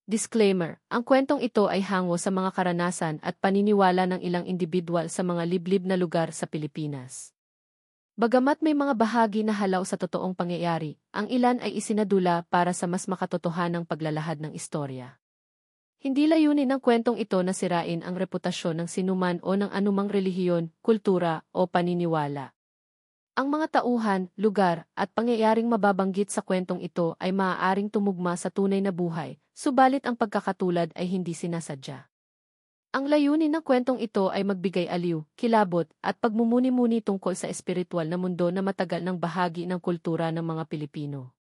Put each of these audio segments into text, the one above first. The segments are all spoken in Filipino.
Disclaimer, ang kwentong ito ay hango sa mga karanasan at paniniwala ng ilang individual sa mga liblib na lugar sa Pilipinas. Bagamat may mga bahagi na halaw sa totoong pangyayari, ang ilan ay isinadula para sa mas makatotohanang paglalahad ng istorya. Hindi layunin ng kwentong ito na sirain ang reputasyon ng sinuman o ng anumang relihiyon, kultura o paniniwala. Ang mga tauhan, lugar, at pangyayaring mababanggit sa kwentong ito ay maaaring tumugma sa tunay na buhay, subalit ang pagkakatulad ay hindi sinasadya. Ang layunin ng kwentong ito ay magbigay aliw, kilabot, at pagmumuni-muni tungkol sa espiritual na mundo na matagal ng bahagi ng kultura ng mga Pilipino.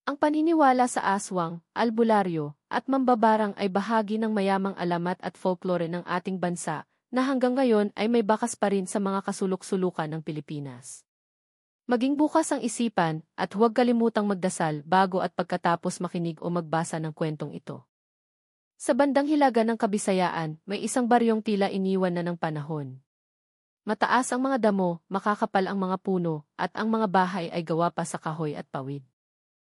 Ang paniniwala sa aswang, albularyo, at mambabarang ay bahagi ng mayamang alamat at folklore ng ating bansa, na hanggang ngayon ay may bakas pa rin sa mga kasulok-sulukan ng Pilipinas. Maging bukas ang isipan, at huwag kalimutang magdasal bago at pagkatapos makinig o magbasa ng kwentong ito. Sa bandang hilaga ng Kabisayaan, may isang baryong tila iniwan na ng panahon. Mataas ang mga damo, makakapal ang mga puno, at ang mga bahay ay gawa pa sa kahoy at pawid.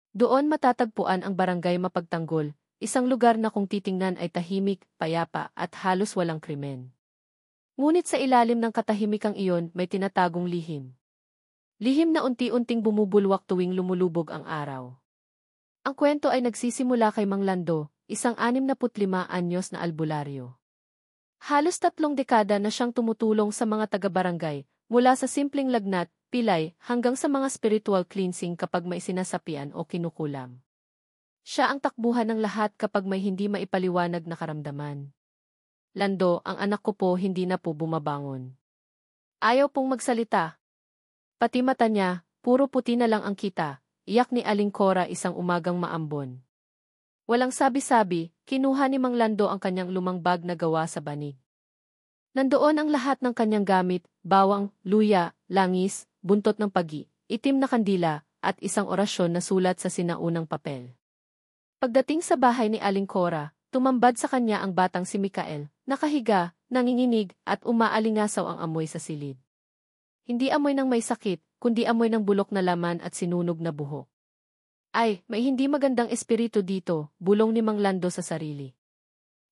Doon matatagpuan ang Barangay Mapagtanggol, isang lugar na kung titingnan ay tahimik, payapa, at halos walang krimen. Ngunit sa ilalim ng katahimikang iyon may tinatagong lihim. Lihim na unti-unting bumubulwak tuwing lumulubog ang araw. Ang kwento ay nagsisimula kay Mang Lando, isang 65 anyos na albularyo. Halos 3 dekada na siyang tumutulong sa mga taga-barangay, mula sa simpleng lagnat, pilay, hanggang sa mga spiritual cleansing kapag may sinasapian o kinukulam. Siya ang takbuhan ng lahat kapag may hindi maipaliwanag na karamdaman. Lando, ang anak ko po hindi na po bumabangon. Ayaw pong magsalita. Pati mata niya, puro puti na lang ang kita, iyak ni Aling Cora isang umagang maambon. Walang sabi-sabi, kinuha ni Mang Lando ang kanyang lumang bag na gawa sa banig. Nandoon ang lahat ng kanyang gamit, bawang, luya, langis, buntot ng pagi, itim na kandila, at isang orasyon na sulat sa sinaunang papel. Pagdating sa bahay ni Aling Cora, tumambad sa kanya ang batang si Mikael, nakahiga, nanginginig, at umaalingasaw ang amoy sa silid. Hindi amoy ng may sakit, kundi amoy ng bulok na laman at sinunog na buhok. Ay, may hindi magandang espiritu dito, bulong ni Mang Lando sa sarili.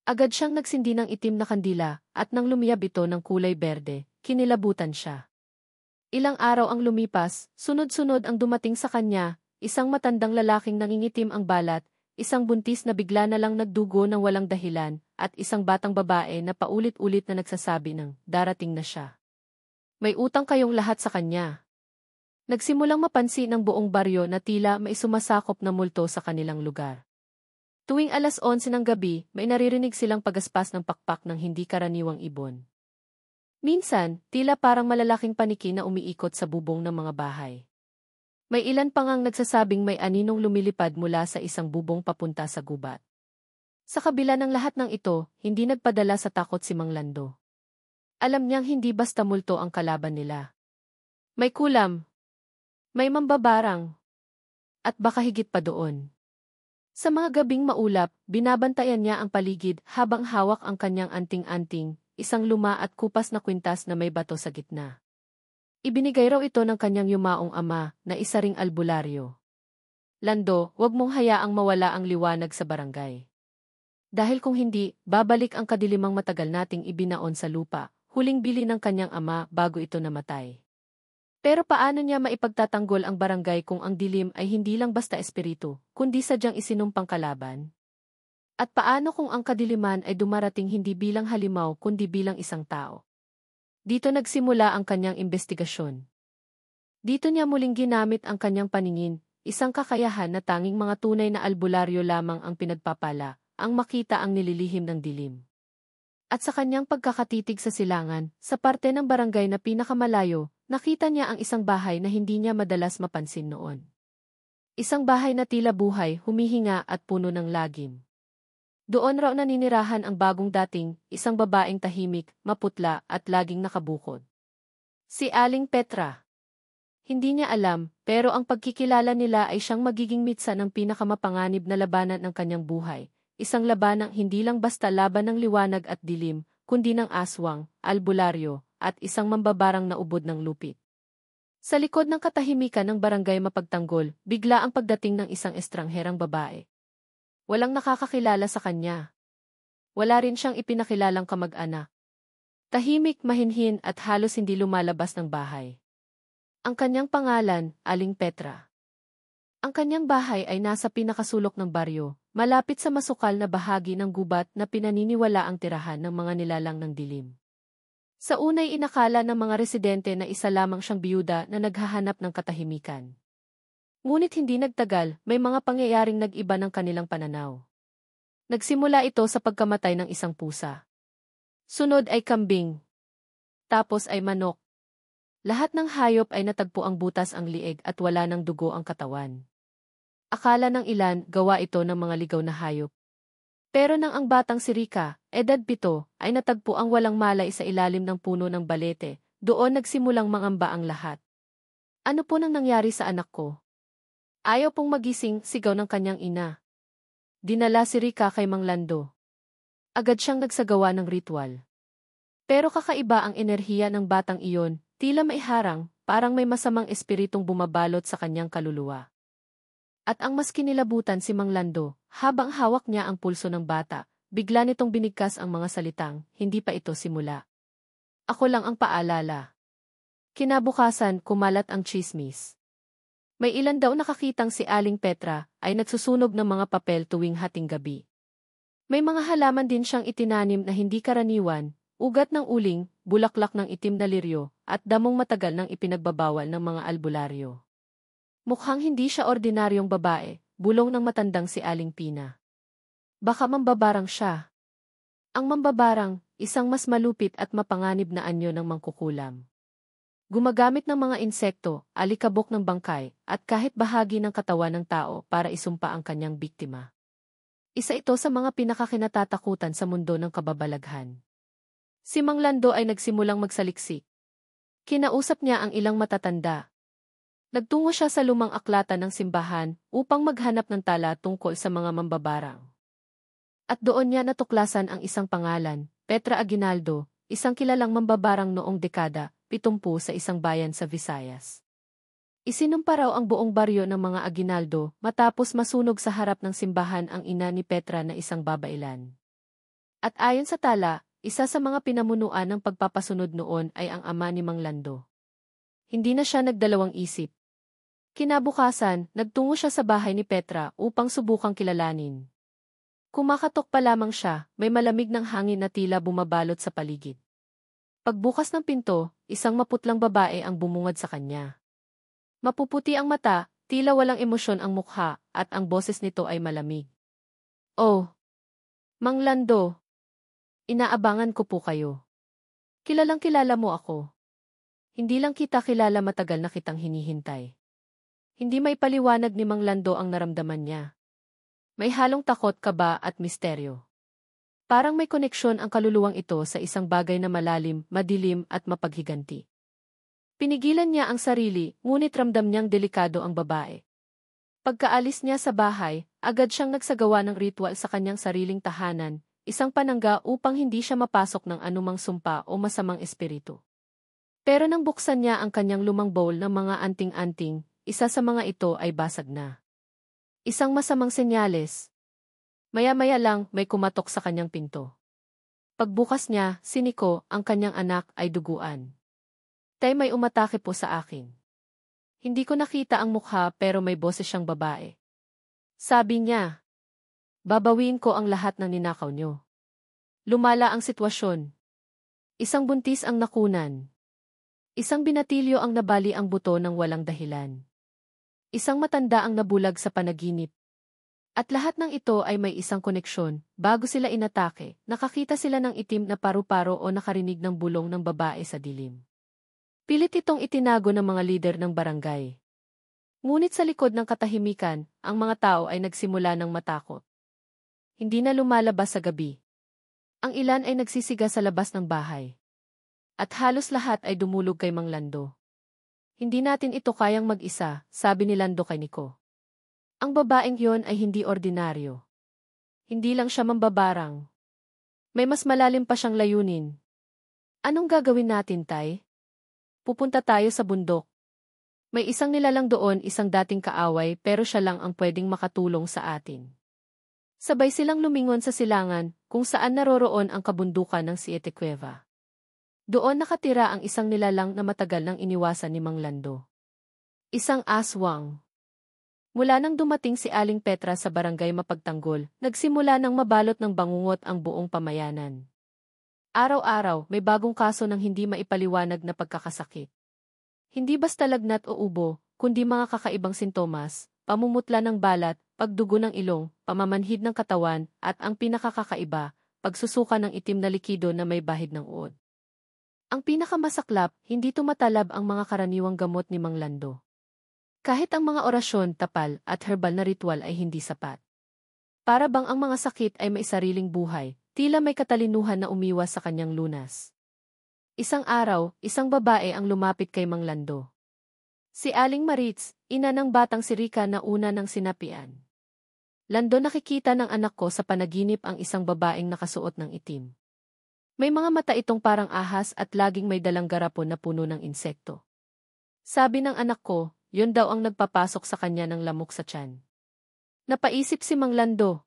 Agad siyang nagsindi ng itim na kandila, at nang lumiyab ito ng kulay berde, kinilabutan siya. Ilang araw ang lumipas, sunod-sunod ang dumating sa kanya, isang matandang lalaking nangingitim ang balat, isang buntis na bigla na lang nagdugo ng walang dahilan, at isang batang babae na paulit-ulit na nagsasabi ng, darating na siya. May utang kayong lahat sa kanya. Nagsimulang mapansin ng buong baryo na tila may sumasakop na multo sa kanilang lugar. Tuwing alas 11 ng gabi, may naririnig silang pagaspas ng pakpak ng hindi karaniwang ibon. Minsan, tila parang malalaking paniki na umiikot sa bubong ng mga bahay. May ilan pa ngang nagsasabing may aninong lumilipad mula sa isang bubong papunta sa gubat. Sa kabila ng lahat ng ito, hindi nagpadala sa takot si Mang Lando. Alam niyang hindi basta multo ang kalaban nila. May kulam. May mambabarang. At baka higit pa doon. Sa mga gabing maulap, binabantayan niya ang paligid habang hawak ang kanyang anting-anting, isang luma at kupas na kwintas na may bato sa gitna. Ibinigay raw ito ng kanyang yumaong ama na isa ring albularyo. Lando, huwag mong hayaang mawala ang liwanag sa barangay. Dahil kung hindi, babalik ang kadilimang matagal nating ibinaon sa lupa. Huling bili ng kanyang ama bago ito namatay. Pero paano niya maipagtatanggol ang barangay kung ang dilim ay hindi lang basta espiritu, kundi sadyang isinumpang kalaban? At paano kung ang kadiliman ay dumarating hindi bilang halimaw kundi bilang isang tao? Dito nagsimula ang kanyang investigasyon. Dito niya muling ginamit ang kanyang paningin, isang kakayahan na tanging mga tunay na albularyo lamang ang pinagpapala, ang makita ang nililihim ng dilim. At sa kanyang pagkakatitig sa silangan, sa parte ng barangay na pinakamalayo, nakita niya ang isang bahay na hindi niya madalas mapansin noon. Isang bahay na tila buhay, humihinga at puno ng lagim. Doon raw naninirahan ang bagong dating, isang babaeng tahimik, maputla at laging nakabukod. Si Aling Petra. Hindi niya alam, pero ang pagkikilala nila ay siyang magiging mitsa ng pinakamapanganib na labanan ng kanyang buhay. Isang labanang hindi lang basta laban ng liwanag at dilim, kundi ng aswang, albularyo, at isang mambabarang na ubod ng lupit. Sa likod ng katahimikan ng Barangay Mapagtanggol, bigla ang pagdating ng isang estrangherang babae. Walang nakakakilala sa kanya. Wala rin siyang ipinakilalang kamag-anak. Tahimik, mahinhin at halos hindi lumalabas ng bahay. Ang kanyang pangalan, Aling Petra. Ang kanyang bahay ay nasa pinakasulok ng baryo, malapit sa masukal na bahagi ng gubat na pinaniniwala ang tirahan ng mga nilalang ng dilim. Sa unay inakala ng mga residente na isa lamang siyang biyuda na naghahanap ng katahimikan. Ngunit hindi nagtagal, may mga pangyayaring nag-iba ng kanilang pananaw. Nagsimula ito sa pagkamatay ng isang pusa. Sunod ay kambing. Tapos ay manok. Lahat ng hayop ay natagpo ang butas ang lieg at wala ng dugo ang katawan. Akala ng ilan, gawa ito ng mga ligaw na hayop. Pero nang ang batang si Rika, edad 7, ay natagpo ang walang malay sa ilalim ng puno ng balete, doon nagsimulang mangamba ang lahat. Ano po nang nangyari sa anak ko? Ayaw pong magising, sigaw ng kanyang ina. Dinala si Rika kay Mang Lando. Agad siyang nagsagawa ng ritual. Pero kakaiba ang enerhiya ng batang iyon, tila may harang, parang may masamang espiritong bumabalot sa kanyang kaluluwa. At ang mas kinilabutan si Mang Lando, habang hawak niya ang pulso ng bata, bigla nitong binigkas ang mga salitang, hindi pa ito simula. Ako lang ang paalala. Kinabukasan, kumalat ang tsismis. May ilan daw nakakitang si Aling Petra ay nagsusunog ng mga papel tuwing hating gabi. May mga halaman din siyang itinanim na hindi karaniwan, ugat ng uling, bulaklak ng itim na liryo, at damong matagal nang ipinagbabawal ng mga albularyo. Mukhang hindi siya ordinaryong babae, bulong ng matandang si Aling Pina. Baka mambabarang siya. Ang mambabarang, isang mas malupit at mapanganib na anyo ng mangkukulam. Gumagamit ng mga insekto, alikabok ng bangkay, at kahit bahagi ng katawan ng tao para isumpa ang kanyang biktima. Isa ito sa mga pinakakinatatakutan sa mundo ng kababalaghan. Si Mang Lando ay nagsimulang magsaliksik. Kinausap niya ang ilang matatanda. Nagtungo siya sa lumang aklatan ng simbahan upang maghanap ng tala tungkol sa mga mambabarang. At doon niya natuklasan ang isang pangalan, Petra Aguinaldo, isang kilalang mambabarang noong dekada 70 sa isang bayan sa Visayas. Isinumpa raw ang buong baryo ng mga Aguinaldo matapos masunog sa harap ng simbahan ang ina ni Petra na isang babailan. At ayon sa tala, isa sa mga pinamunuan ng pagpapasunod noon ay ang ama ni Mang Lando. Hindi na siya nagdalawang isip. Kinabukasan, nagtungo siya sa bahay ni Petra upang subukang kilalanin. Kumakatok pa lamang siya, may malamig ng hangin na tila bumabalot sa paligid. Pagbukas ng pinto, isang maputlang babae ang bumungad sa kanya. Mapuputi ang mata, tila walang emosyon ang mukha, at ang boses nito ay malamig. Oh, Mang Lando, inaabangan ko po kayo. Kilalang kilala mo ako. Hindi lang kita kilala, matagal na kitang hinihintay. Hindi may paliwanag ni Mang Lando ang naramdaman niya. May halong takot, kaba at misteryo. Parang may koneksyon ang kaluluwang ito sa isang bagay na malalim, madilim at mapaghiganti. Pinigilan niya ang sarili, ngunit ramdam niyang delikado ang babae. Pagkaalis niya sa bahay, agad siyang nagsagawa ng ritual sa kanyang sariling tahanan, isang panangga upang hindi siya mapasok ng anumang sumpa o masamang espiritu. Pero nang buksan niya ang kanyang lumang bowl ng mga anting-anting, isa sa mga ito ay basag na. Isang masamang senyales. Maya-maya lang may kumatok sa kanyang pinto. Pagbukas niya, si Nico, ang kanyang anak, ay duguan. Tay, may umatake po sa akin. Hindi ko nakita ang mukha pero may boses siyang babae. Sabi niya, babawiin ko ang lahat ng ninakaw niyo. Lumala ang sitwasyon. Isang buntis ang nakunan. Isang binatilyo ang nabali ang buto ng walang dahilan. Isang matanda ang nabulag sa panaginip. At lahat ng ito ay may isang koneksyon. Bago sila inatake, nakakita sila ng itim na paru-paro o nakarinig ng bulong ng babae sa dilim. Pilit itong itinago ng mga lider ng barangay. Ngunit sa likod ng katahimikan, ang mga tao ay nagsimula ng matakot. Hindi na lumalabas sa gabi. Ang ilan ay nagsisiga sa labas ng bahay. At halos lahat ay dumulog kay Mang Lando. Hindi natin ito kayang mag-isa, sabi ni Lando kay Nico. Ang babaeng yon ay hindi ordinaryo. Hindi lang siya mambabarang. May mas malalim pa siyang layunin. Anong gagawin natin, Tay? Pupunta tayo sa bundok. May isang nilalang doon, isang dating kaaway, pero siya lang ang pwedeng makatulong sa atin. Sabay silang lumingon sa silangan, kung saan naroroon ang kabundukan ng Siete Cueva. Doon nakatira ang isang nilalang na matagal nang iniwasan ni Mang Lando. Isang aswang. Mula nang dumating si Aling Petra sa barangay Mapagtanggol, nagsimula nang mabalot ng bangungot ang buong pamayanan. Araw-araw, may bagong kaso ng hindi maipaliwanag na pagkakasakit. Hindi basta lagnat o ubo, kundi mga kakaibang sintomas, pamumutla ng balat, pagdugo ng ilong, pamamanhid ng katawan, at ang pinakakakaiba, pagsusuka ng itim na likido na may bahid ng uod. Ang pinakamasaklap, hindi tumatalab ang mga karaniwang gamot ni Mang Lando. Kahit ang mga orasyon, tapal, at herbal na ritual ay hindi sapat. Para bang ang mga sakit ay may sariling buhay, tila may katalinuhan na umiwas sa kanyang lunas. Isang araw, isang babae ang lumapit kay Mang Lando. Si Aling Maritz, ina ng batang si Rica na una ng sinapian. Lando, nakikita ng anak ko sa panaginip ang isang babaeng nakasuot ng itim. May mga mata itong parang ahas at laging may dalang garapon na puno ng insekto. Sabi ng anak ko, yun daw ang nagpapasok sa kanya ng lamok sa tiyan. Napaisip si Mang Lando.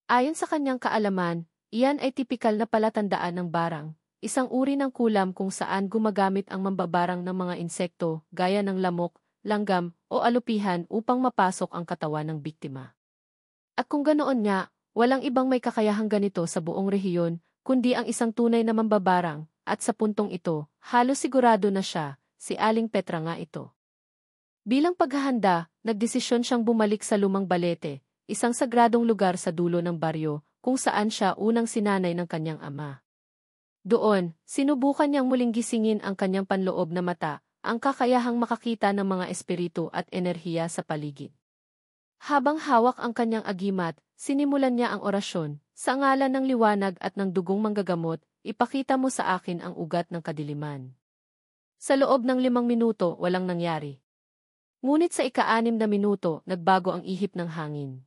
Ayon sa kanyang kaalaman, iyan ay tipikal na palatandaan ng barang, isang uri ng kulam kung saan gumagamit ang mambabarang ng mga insekto gaya ng lamok, langgam, o alupihan upang mapasok ang katawan ng biktima. At kung ganoon nga, walang ibang may kakayahang ganito sa buong rehiyon, kundi ang isang tunay na mambabarang, at sa puntong ito, halos sigurado na siya, si Aling Petra nga ito. Bilang paghahanda, nagdesisyon siyang bumalik sa Lumang Balete, isang sagradong lugar sa dulo ng baryo, kung saan siya unang sinanay ng kanyang ama. Doon, sinubukan niyang muling gisingin ang kanyang panloob na mata, ang kakayahang makakita ng mga espiritu at enerhiya sa paligid. Habang hawak ang kanyang agimat, sinimulan niya ang orasyon, sa ngalan ng liwanag at ng dugong manggagamot, ipakita mo sa akin ang ugat ng kadiliman. Sa loob ng 5 minuto, walang nangyari. Ngunit sa ika-6 na minuto, nagbago ang ihip ng hangin.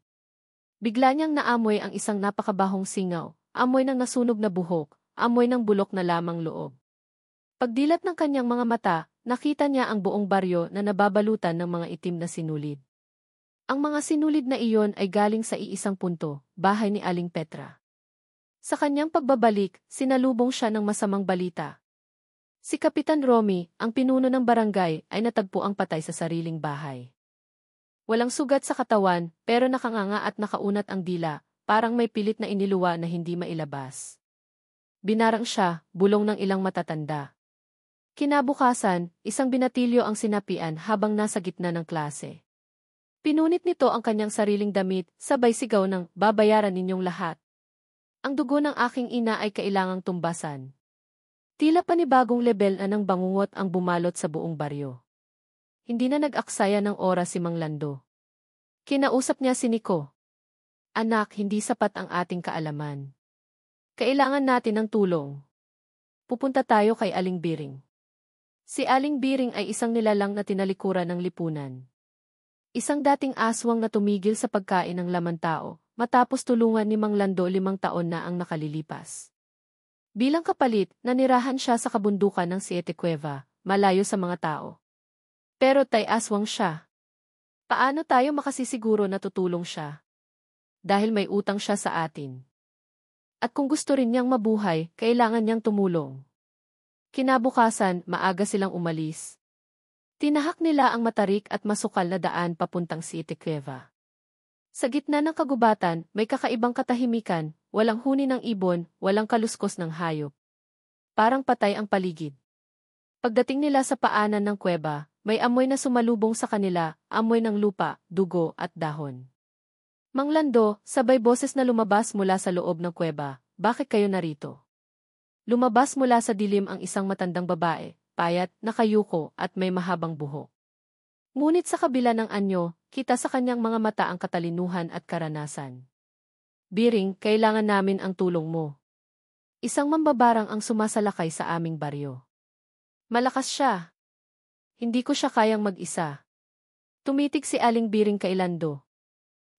Bigla niyang naamoy ang isang napakabahong singaw, amoy ng nasunog na buhok, amoy ng bulok na lamang loob. Pagdilat ng kanyang mga mata, nakita niya ang buong baryo na nababalutan ng mga itim na sinulid. Ang mga sinulid na iyon ay galing sa iisang punto, bahay ni Aling Petra. Sa kanyang pagbabalik, sinalubong siya ng masamang balita. Si Kapitan Romy, ang pinuno ng barangay, ay natagpuang patay sa sariling bahay. Walang sugat sa katawan, pero nakanganga at nakaunat ang dila, parang may pilit na iniluwa na hindi mailabas. Binarang siya, bulong ng ilang matatanda. Kinabukasan, isang binatilyo ang sinapian habang nasa gitna ng klase. Pinunit nito ang kanyang sariling damit, sabay sigaw ng, babayaran ninyong lahat. Ang dugo ng aking ina ay kailangang tumbasan. Tila panibagong lebel na ng bangungot ang bumalot sa buong baryo. Hindi na nag-aksaya ng oras si Mang Lando. Kinausap niya si Nico. Anak, hindi sapat ang ating kaalaman. Kailangan natin ng tulong. Pupunta tayo kay Aling Biring. Si Aling Biring ay isang nilalang na tinalikuran ng lipunan. Isang dating aswang na tumigil sa pagkain ng laman tao, matapos tulungan ni Mang Lando 5 taon na ang nakalilipas. Bilang kapalit, nanirahan siya sa kabundukan ng Siete Cueva, malayo sa mga tao. Pero aswang siya. Paano tayo makasisiguro na tutulong siya? Dahil may utang siya sa atin. At kung gusto rin niyang mabuhay, kailangan niyang tumulong. Kinabukasan, maaga silang umalis. Tinahak nila ang matarik at masukal na daan papuntang Siete Cueva. Sa gitna ng kagubatan, may kakaibang katahimikan, walang huni ng ibon, walang kaluskos ng hayop. Parang patay ang paligid. Pagdating nila sa paanan ng kuweba, may amoy na sumalubong sa kanila, amoy ng lupa, dugo at dahon. Mang Lando, sabay boses na lumabas mula sa loob ng kuweba, bakit kayo narito? Lumabas mula sa dilim ang isang matandang babae, payat, nakayuko, at may mahabang buhok. Ngunit sa kabila ng anyo, kita sa kanyang mga mata ang katalinuhan at karanasan. Biring, kailangan namin ang tulong mo. Isang mambabarang ang sumasalakay sa aming baryo. Malakas siya. Hindi ko siya kayang mag-isa. Tumitig si Aling Biring kay Lando.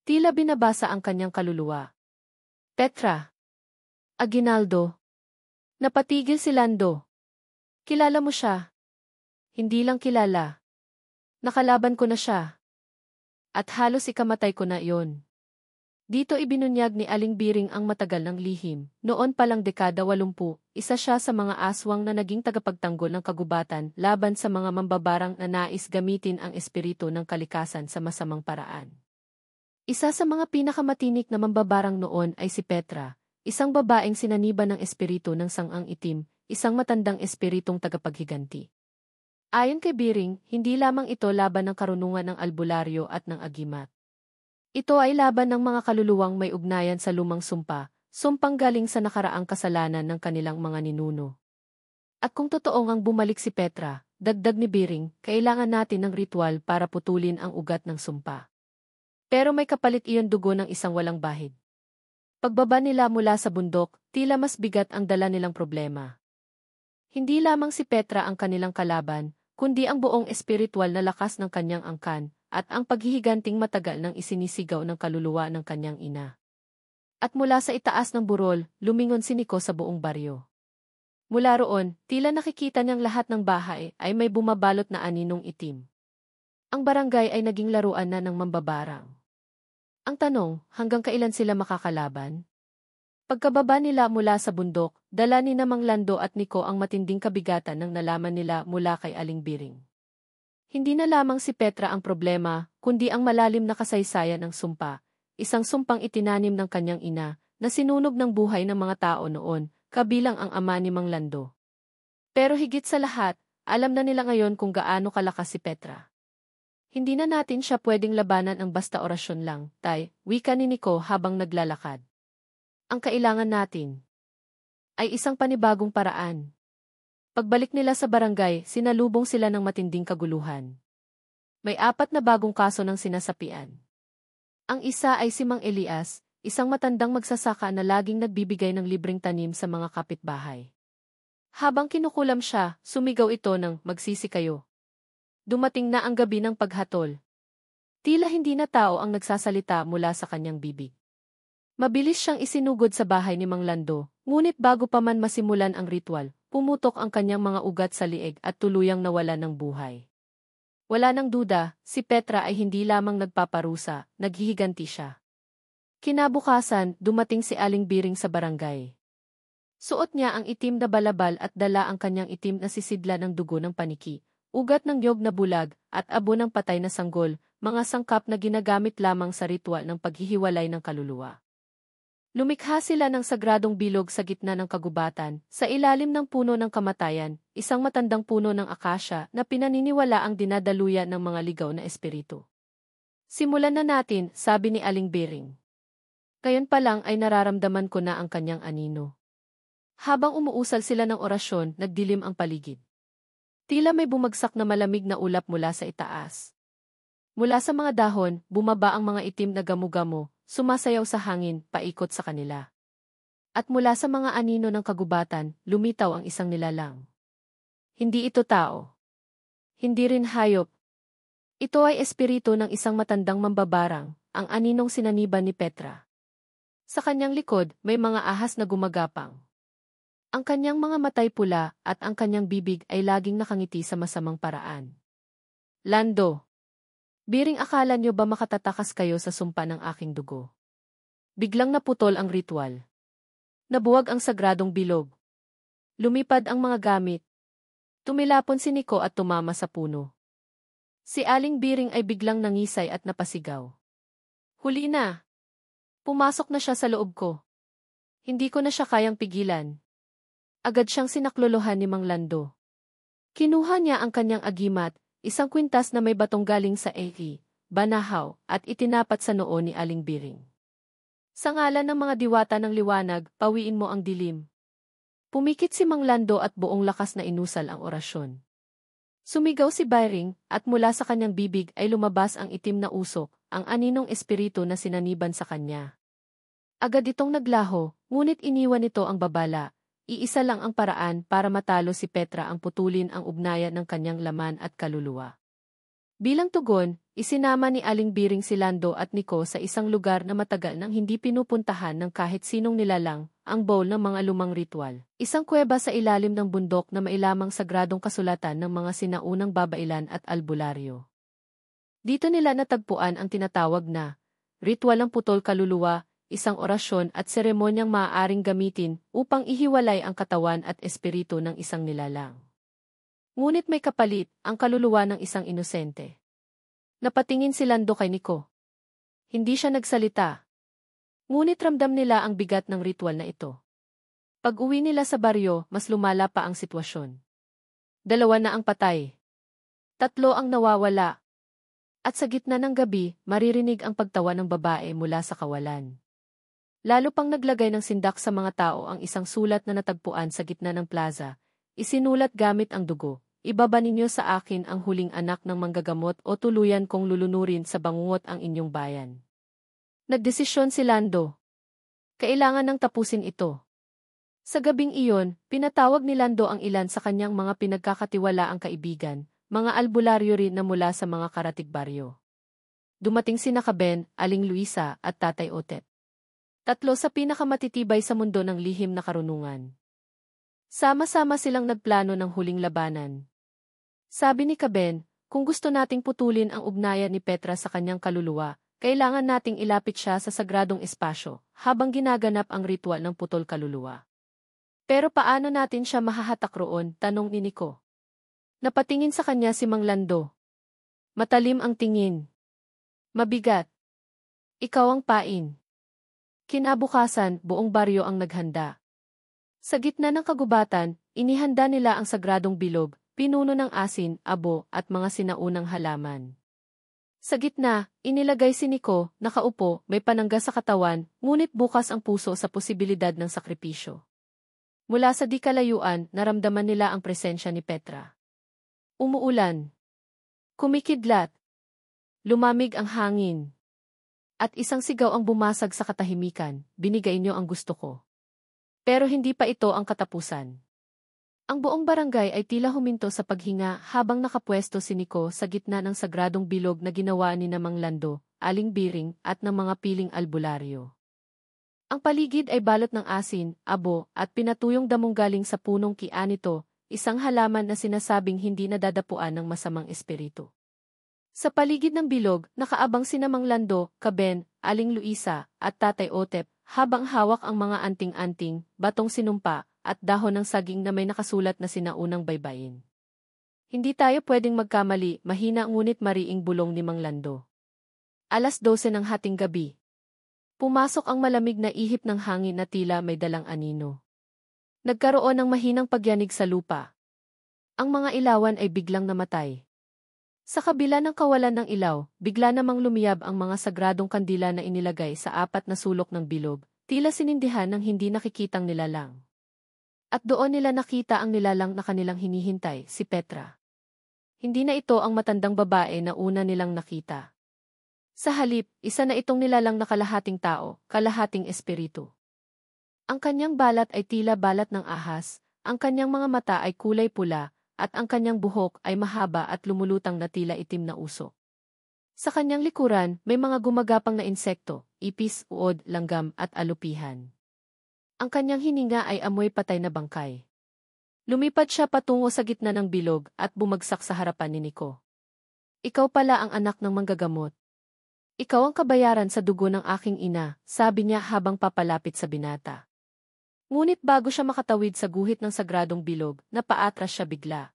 Tila binabasa ang kanyang kaluluwa. Petra. Aguinaldo. Napatigil si Lando. Kilala mo siya. Hindi lang kilala. Nakalaban ko na siya. At halos ikamatay ko na iyon. Dito ibinunyag ni Aling Biring ang matagal ng lihim. Noon palang dekada 80, isa siya sa mga aswang na naging tagapagtanggol ng kagubatan laban sa mga mambabarang na nais gamitin ang espiritu ng kalikasan sa masamang paraan. Isa sa mga pinakamatinik na mambabarang noon ay si Petra, isang babaeng sinaniban ng espiritu ng sangang itim, isang matandang espiritong tagapaghiganti. Ayon kay Biring, hindi lamang ito laban ng karunungan ng albularyo at ng agimat. Ito ay laban ng mga kaluluwang may ugnayan sa lumang sumpa, sumpang galing sa nakaraang kasalanan ng kanilang mga ninuno. At kung totoong ang bumalik si Petra, dagdag ni Biring, kailangan natin ng ritual para putulin ang ugat ng sumpa. Pero may kapalit iyon dugo ng isang walang bahid. Pagbaba nila mula sa bundok, tila mas bigat ang dala nilang problema. Hindi lamang si Petra ang kanilang kalaban, kundi ang buong espiritual na lakas ng kanyang angkan, at ang paghihiganting matagal ng isinisigaw ng kaluluwa ng kanyang ina. At mula sa itaas ng burol, lumingon si Nico sa buong baryo. Mula roon, tila nakikita niyang lahat ng bahay ay may bumabalot na aninong itim. Ang barangay ay naging laruan na ng mambabarang. Ang tanong, hanggang kailan sila makakalaban? Pagkababa nila mula sa bundok, dala ni Mang Lando at Nico ang matinding kabigatan ng nalaman nila mula kay Aling Biring. Hindi na lamang si Petra ang problema, kundi ang malalim na kasaysayan ng sumpa, isang sumpang itinanim ng kanyang ina, na sinunog ng buhay ng mga tao noon, kabilang ang ama ni Mang Lando. Pero higit sa lahat, alam na nila ngayon kung gaano kalakas si Petra. Hindi na natin siya pwedeng labanan ang basta orasyon lang, tay, wika ni Nico habang naglalakad. Ang kailangan natin ay isang panibagong paraan. Pagbalik nila sa barangay, sinalubong sila ng matinding kaguluhan. May 4 na bagong kaso ng sinasapian. Ang isa ay si Mang Elias, isang matandang magsasaka na laging nagbibigay ng libreng tanim sa mga kapitbahay. Habang kinukulam siya, sumigaw ito ng magsisi kayo. Dumating na ang gabi ng paghatol. Tila hindi na tao ang nagsasalita mula sa kanyang bibig. Mabilis siyang isinugod sa bahay ni Mang Lando, ngunit bago pa man masimulan ang ritual, pumutok ang kanyang mga ugat sa lieg at tuluyang nawala ng buhay. Wala nang duda, si Petra ay hindi lamang nagpaparusa, naghihiganti siya. Kinabukasan, dumating si Aling Biring sa barangay. Suot niya ang itim na balabal at dala ang kanyang itim na sisidla ng dugo ng paniki, ugat ng niyog na bulag, at abo ng patay na sanggol, mga sangkap na ginagamit lamang sa ritual ng paghihiwalay ng kaluluwa. Lumikha sila ng sagradong bilog sa gitna ng kagubatan, sa ilalim ng puno ng kamatayan, isang matandang puno ng akasya na pinaniniwala ang dinadaluyan ng mga ligaw na espiritu. Simulan na natin, sabi ni Aling Biring. Ngayon pa lang ay nararamdaman ko na ang kanyang anino. Habang umuusal sila ng orasyon, nagdilim ang paligid. Tila may bumagsak na malamig na ulap mula sa itaas. Mula sa mga dahon, bumaba ang mga itim na gamo-gamo, sumasayaw sa hangin, paikot sa kanila. At mula sa mga anino ng kagubatan, lumitaw ang isang nilalang. Hindi ito tao. Hindi rin hayop. Ito ay espiritu ng isang matandang mambabarang, ang aninong sinaniban ni Petra. Sa kanyang likod, may mga ahas na gumagapang. Ang kanyang mga matay pula at ang kanyang bibig ay laging nakangiti sa masamang paraan. Lando. Biring, akala niyo ba makatatakas kayo sa sumpa ng aking dugo? Biglang naputol ang ritual. Nabuwag ang sagradong bilog. Lumipad ang mga gamit. Tumilapon si Nico at tumama sa puno. Si Aling Biring ay biglang nangisay at napasigaw. Huli na! Pumasok na siya sa loob ko. Hindi ko na siya kayang pigilan. Agad siyang sinaklolohan ni Mang Lando. Kinuha niya ang kanyang agimat, isang kwintas na may batong galing sa banahaw, at itinapat sa noo ni Aling Biring. Sa ngalan ng mga diwata ng liwanag, pawiin mo ang dilim. Pumikit si Mang Lando at buong lakas na inusal ang orasyon. Sumigaw si Biring, at mula sa kanyang bibig ay lumabas ang itim na usok, ang aninong espiritu na sinaniban sa kanya. Agad itong naglaho, ngunit iniwan nito ang babala. Iisa lang ang paraan para matalo si Petra, ang putulin ang ugnayan ng kanyang laman at kaluluwa. Bilang tugon, isinama ni Aling Biring si Lando at Nico sa isang lugar na matagal nang hindi pinupuntahan ng kahit sinong nilalang, ang bowl ng mga lumang ritual. Isang kuweba sa ilalim ng bundok na mailamang sagradong kasulatan ng mga sinaunang babailan at albularyo. Dito nila natagpuan ang tinatawag na ritual ng putol kaluluwa, isang orasyon at seremonyang maaaring gamitin upang ihiwalay ang katawan at espiritu ng isang nilalang. Ngunit may kapalit, ang kaluluwa ng isang inosente. Napatingin si Lando kay Nico. Hindi siya nagsalita. Ngunit ramdam nila ang bigat ng ritual na ito. Pag-uwi nila sa baryo, mas lumala pa ang sitwasyon. 2 na ang patay. 3 ang nawawala. At sa gitna ng gabi, maririnig ang pagtawa ng babae mula sa kawalan. Lalo pang naglagay ng sindak sa mga tao ang isang sulat na natagpuan sa gitna ng plaza. Isinulat gamit ang dugo. Ibaba ninyo sa akin ang huling anak ng manggagamot o tuluyan kong lulunurin sa bangungot ang inyong bayan. Nagdesisyon si Lando. Kailangan nang tapusin ito. Sa gabing iyon, pinatawag ni Lando ang ilan sa kanyang mga pinagkakatiwalaang kaibigan, mga albularyo rin na mula sa mga karatig baryo. Dumating sina Caben, Aling Luisa at Tatay Otet. 3 sa pinakamatitibay sa mundo ng lihim na karunungan. Sama-sama silang nagplano ng huling labanan. Sabi ni Caben, kung gusto nating putulin ang ugnayan ni Petra sa kanyang kaluluwa, kailangan nating ilapit siya sa sagradong espasyo habang ginaganap ang ritual ng putol kaluluwa. Pero paano natin siya mahahatak roon? Tanong ni Nico. Napatingin sa kanya si Mang Lando. Matalim ang tingin. Mabigat. Ikaw ang pain. Kinabukasan, buong baryo ang naghanda. Sa gitna ng kagubatan, inihanda nila ang sagradong bilog, pinuno ng asin, abo, at mga sinaunang halaman. Sa gitna, inilagay si Nico, nakaupo, may panangga sa katawan, ngunit bukas ang puso sa posibilidad ng sakripisyo. Mula sa di kalayuan, naramdaman nila ang presensya ni Petra. Umuulan. Kumikidlat. Lumamig ang hangin. At isang sigaw ang bumasag sa katahimikan, binigay niyo ang gusto ko. Pero hindi pa ito ang katapusan. Ang buong barangay ay tila huminto sa paghinga habang nakapwesto si Nico sa gitna ng sagradong bilog na ginawa ni Mang Lando, Aling Biring at ng mga piling albularyo. Ang paligid ay balot ng asin, abo at pinatuyong damong galing sa punong kianito, isang halaman na sinasabing hindi nadadapuan ng masamang espiritu. Sa paligid ng bilog, nakaabang sina Mang Lando, Caben, Aling Luisa at Tatay Otep, habang hawak ang mga anting-anting, batong sinumpa, at dahon ng saging na may nakasulat na sinaunang baybayin. Hindi tayo pwedeng magkamali, mahina ngunit mariing bulong ni Mang Lando. 12:00 ng hating gabi. Pumasok ang malamig na ihip ng hangin na tila may dalang anino. Nagkaroon ng mahinang pagyanig sa lupa. Ang mga ilawan ay biglang namatay. Sa kabila ng kawalan ng ilaw, bigla namang lumiyab ang mga sagradong kandila na inilagay sa 4 na sulok ng bilog, tila sinindihan ng hindi nakikitang nilalang. At doon nila nakita ang nilalang na kanilang hinihintay, si Petra. Hindi na ito ang matandang babae na una nilang nakita. Sa halip, isa na itong nilalang na kalahating tao, kalahating espiritu. Ang kanyang balat ay tila balat ng ahas, ang kanyang mga mata ay kulay pula, at ang kanyang buhok ay mahaba at lumulutang na tila itim na usok. Sa kanyang likuran, may mga gumagapang na insekto, ipis, uod, langgam at alupihan. Ang kanyang hininga ay amoy patay na bangkay. Lumipad siya patungo sa gitna ng bilog at bumagsak sa harapan ni Nico. Ikaw pala ang anak ng manggagamot. Ikaw ang kabayaran sa dugo ng aking ina, sabi niya habang papalapit sa binata. Ngunit bago siya makatawid sa guhit ng sagradong bilog, napaatras siya bigla.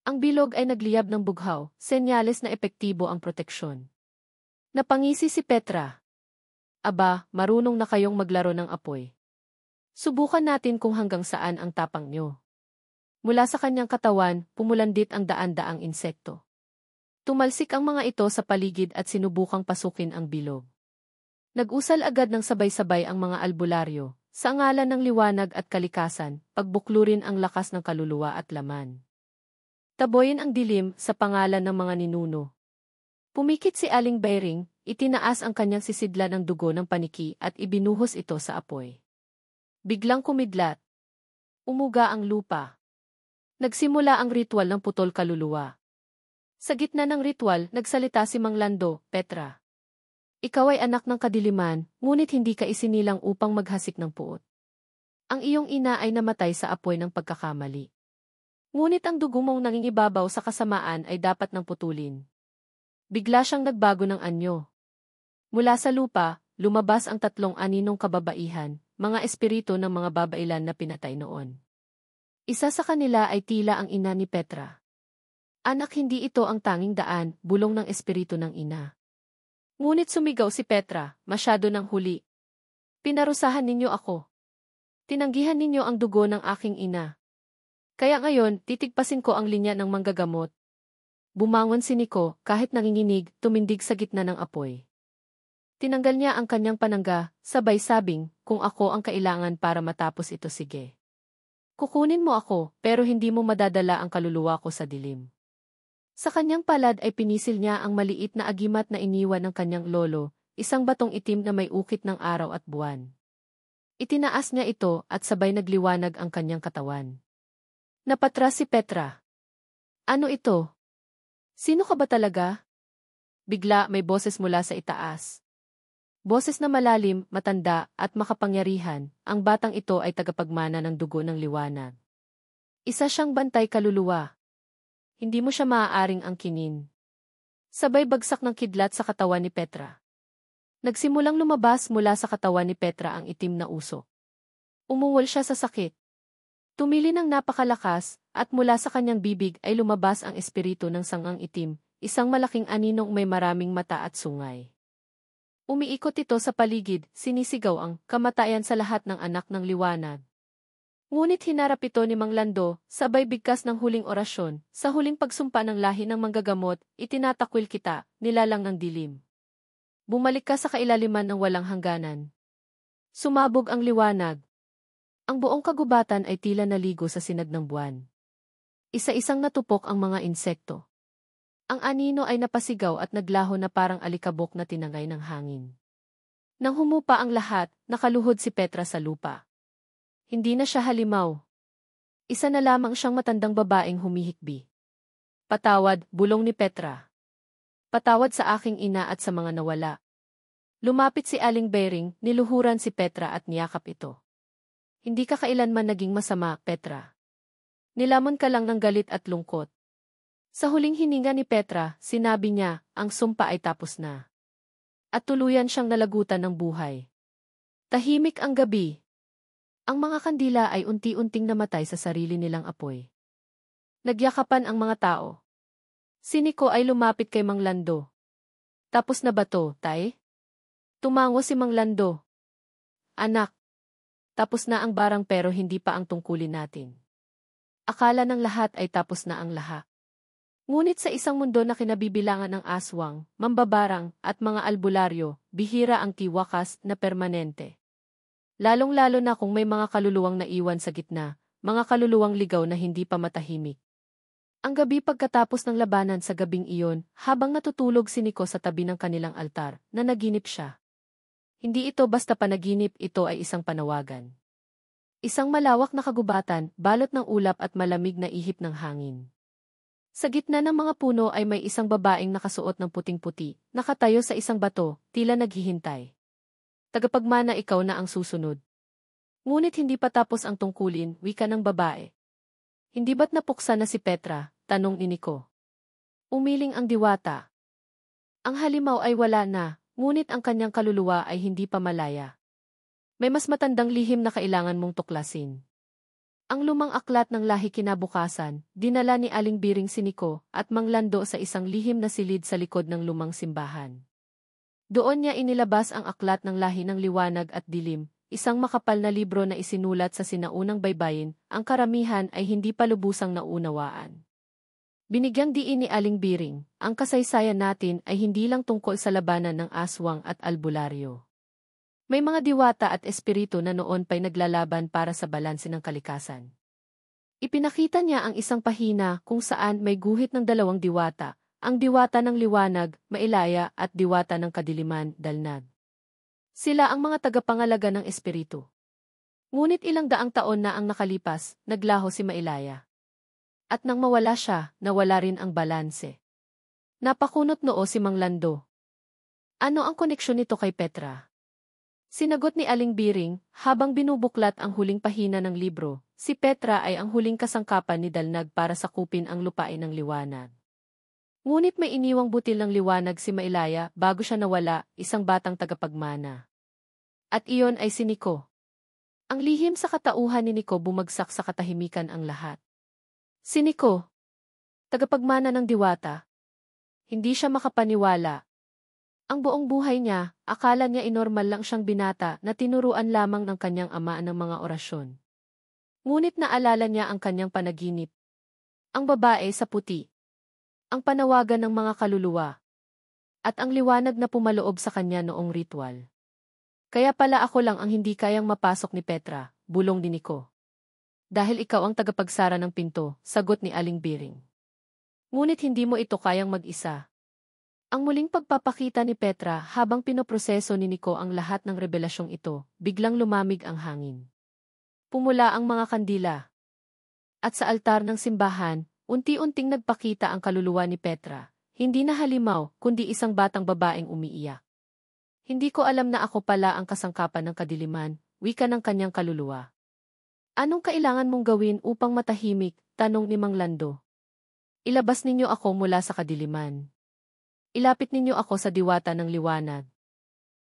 Ang bilog ay nagliyab ng bughaw, senyales na epektibo ang proteksyon. Napangisi si Petra. Aba, marunong na kayong maglaro ng apoy. Subukan natin kung hanggang saan ang tapang nyo. Mula sa kanyang katawan, pumulandit ang daan-daang insekto. Tumalsik ang mga ito sa paligid at sinubukang pasukin ang bilog. Nag-usal agad ng sabay-sabay ang mga albularyo, sa ngalan ng liwanag at kalikasan, pagbuklurin ang lakas ng kaluluwa at laman. Taboyin ang dilim sa pangalan ng mga ninuno. Pumikit si Aling Biring, itinaas ang kanyang sisidla ng dugo ng paniki at ibinuhos ito sa apoy. Biglang kumidlat. Umuga ang lupa. Nagsimula ang ritual ng putol kaluluwa. Sa gitna ng ritual, nagsalita si Mang Lando, Petra. Ikaw ay anak ng kadiliman, ngunit hindi ka isinilang upang maghasik ng puot. Ang iyong ina ay namatay sa apoy ng pagkakamali. Ngunit ang dugo mong nangingibabaw sa kasamaan ay dapat nang putulin. Bigla siyang nagbago ng anyo. Mula sa lupa, lumabas ang tatlong aninong kababaihan, mga espiritu ng mga babailan na pinatay noon. Isa sa kanila ay tila ang ina ni Petra. Anak, hindi ito ang tanging daan, bulong ng espiritu ng ina. Ngunit sumigaw si Petra, masyado ng huli. Pinarusahan ninyo ako. Tinanggihan ninyo ang dugo ng aking ina. Kaya ngayon, titigpasin ko ang linya ng manggagamot. Bumangon si Nico, kahit nanginginig, tumindig sa gitna ng apoy. Tinanggal niya ang kanyang panangga, sabay sabing, kung ako ang kailangan para matapos ito, sige. Kukunin mo ako, pero hindi mo madadala ang kaluluwa ko sa dilim. Sa kanyang palad ay pinisil niya ang maliit na agimat na iniwan ng kanyang lolo, isang batong itim na may ukit ng araw at buwan. Itinaas niya ito at sabay nagliwanag ang kanyang katawan. Napatras si Petra. Ano ito? Sino ka ba talaga? Bigla may boses mula sa itaas. Boses na malalim, matanda, at makapangyarihan, ang batang ito ay tagapagmana ng dugo ng liwanag. Isa siyang bantay kaluluwa. Hindi mo siya maaaring angkinin. Sabay bagsak ng kidlat sa katawan ni Petra. Nagsimulang lumabas mula sa katawan ni Petra ang itim na usok. Umuwol siya sa sakit. Tumili ng napakalakas, at mula sa kanyang bibig ay lumabas ang espiritu ng sangang itim, isang malaking aninong may maraming mata at sungay. Umiikot ito sa paligid, sinisigaw ang kamatayan sa lahat ng anak ng liwanag. Ngunit hinarap ito ni Mang Lando, sabay bigkas ng huling orasyon, sa huling pagsumpa ng lahi ng manggagamot, itinatakwil kita, nilalang ng dilim. Bumalik ka sa kailaliman ng walang hangganan. Sumabog ang liwanag. Ang buong kagubatan ay tila naligo sa sinag ng buwan. Isa-isang natupok ang mga insekto. Ang anino ay napasigaw at naglaho na parang alikabok na tinangay ng hangin. Nang humupa ang lahat, nakaluhod si Petra sa lupa. Hindi na siya halimaw. Isa na lamang siyang matandang babaeng humihikbi. Patawad, bulong ni Petra. Patawad sa aking ina at sa mga nawala. Lumapit si Aling Bering, niluhuran si Petra at niyakap ito. Hindi ka kailanman naging masama, Petra. Nilamon ka lang ng galit at lungkot. Sa huling hininga ni Petra, sinabi niya, ang sumpa ay tapos na. At tuluyan siyang nalagutan ng buhay. Tahimik ang gabi. Ang mga kandila ay unti-unting namatay sa sarili nilang apoy. Nagyakapan ang mga tao. Si Nico ay lumapit kay Mang Lando. Tapos na ba to, tay? Tumango si Mang Lando. Anak, tapos na ang barang pero hindi pa ang tungkulin natin. Akala ng lahat ay tapos na ang lahat. Ngunit sa isang mundo na kinabibilangan ng aswang, mambabarang, at mga albularyo, bihira ang tiwakas na permanente. Lalong-lalo na kung may mga kaluluwang naiwan sa gitna, mga kaluluwang ligaw na hindi pa matahimik. Ang gabi pagkatapos ng labanan sa gabing iyon, habang natutulog si Nico sa tabi ng kanilang altar, na naginip siya. Hindi ito basta panaginip, ito ay isang panawagan. Isang malawak na kagubatan, balot ng ulap at malamig na ihip ng hangin. Sa gitna ng mga puno ay may isang babaeng nakasuot ng puting-puti, nakatayo sa isang bato, tila naghihintay. Tagapagmana, ikaw na ang susunod. Ngunit hindi pa tapos ang tungkulin, wika ng babae. Hindi ba't napuksa na si Petra? Tanong ni Nico. Umiling ang diwata. Ang halimaw ay wala na, ngunit ang kanyang kaluluwa ay hindi pa malaya. May mas matandang lihim na kailangan mong tuklasin. Ang lumang aklat ng lahi kinabukasan, dinala ni Aling Biring si Nico at Mang Lando sa isang lihim na silid sa likod ng lumang simbahan. Doon niya inilabas ang aklat ng lahi ng liwanag at dilim, isang makapal na libro na isinulat sa sinaunang baybayin, ang karamihan ay hindi pa lubusang naunawaan. Binigyang diin ni Aling Biring, ang kasaysayan natin ay hindi lang tungkol sa labanan ng aswang at albularyo. May mga diwata at espiritu na noon pa'y naglalaban para sa balanse ng kalikasan. Ipinakita niya ang isang pahina kung saan may guhit ng dalawang diwata, ang diwata ng liwanag, Mailaya, at diwata ng kadiliman, Dalnag. Sila ang mga tagapangalaga ng espiritu. Ngunit ilang daang taon na ang nakalipas, naglaho si Mailaya. At nang mawala siya, nawala rin ang balanse. Napakunot noo si Mang Lando. Ano ang koneksyon nito kay Petra? Sinagot ni Aling Biring, habang binubuklat ang huling pahina ng libro, si Petra ay ang huling kasangkapan ni Dalnag para sakupin ang lupain ng liwanag. Ngunit may iniwang butil ng liwanag si Mailaya bago siya nawala, isang batang tagapagmana. At iyon ay si Nico. Ang lihim sa katauhan ni Nico bumagsak sa katahimikan ang lahat. Si Nico, tagapagmana ng diwata. Hindi siya makapaniwala. Ang buong buhay niya, akala niya inormal lang siyang binata na tinuruan lamang ng kanyang ama ng mga orasyon. Ngunit naalala niya ang kanyang panaginip. Ang babae sa puti. Ang panawagan ng mga kaluluwa. At ang liwanag na pumaloob sa kanya noong ritual. Kaya pala ako lang ang hindi kayang mapasok ni Petra, bulong ni Nico. Dahil ikaw ang tagapagsara ng pinto, sagot ni Aling Biring. Ngunit hindi mo ito kayang mag-isa. Ang muling pagpapakita ni Petra habang pinoproseso ni Nico ang lahat ng rebelasyong ito, biglang lumamig ang hangin. Pumula ang mga kandila. At sa altar ng simbahan, unti-unting nagpakita ang kaluluwa ni Petra, hindi na halimaw, kundi isang batang babaeng umiiyak. Hindi ko alam na ako pala ang kasangkapan ng kadiliman, wika ng kanyang kaluluwa. Anong kailangan mong gawin upang matahimik? Tanong ni Mang Lando. Ilabas ninyo ako mula sa kadiliman. Ilapit ninyo ako sa diwata ng liwanag.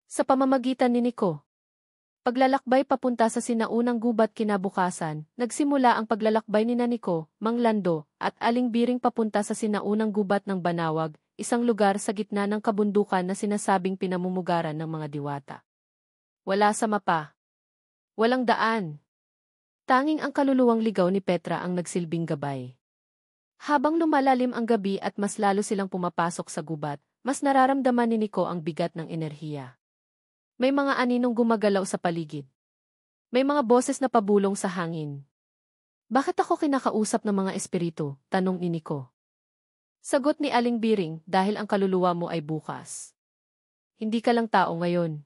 Sa pamamagitan ni Nico. Paglalakbay papunta sa sinaunang gubat kinabukasan, nagsimula ang paglalakbay ni Nico, Mang Lando, at Aling Biring papunta sa sinaunang gubat ng Banawag, isang lugar sa gitna ng kabundukan na sinasabing pinamumugaran ng mga diwata. Wala sa mapa. Walang daan. Tanging ang kaluluwang ligaw ni Petra ang nagsilbing gabay. Habang lumalalim ang gabi at mas lalo silang pumapasok sa gubat, mas nararamdaman ni Nico ang bigat ng enerhiya. May mga aninong gumagalaw sa paligid. May mga boses na pabulong sa hangin. Bakit ako kinakausap ng mga espiritu? Tanong ni Nico. Sagot ni Aling Biring, dahil ang kaluluwa mo ay bukas. Hindi ka lang tao ngayon.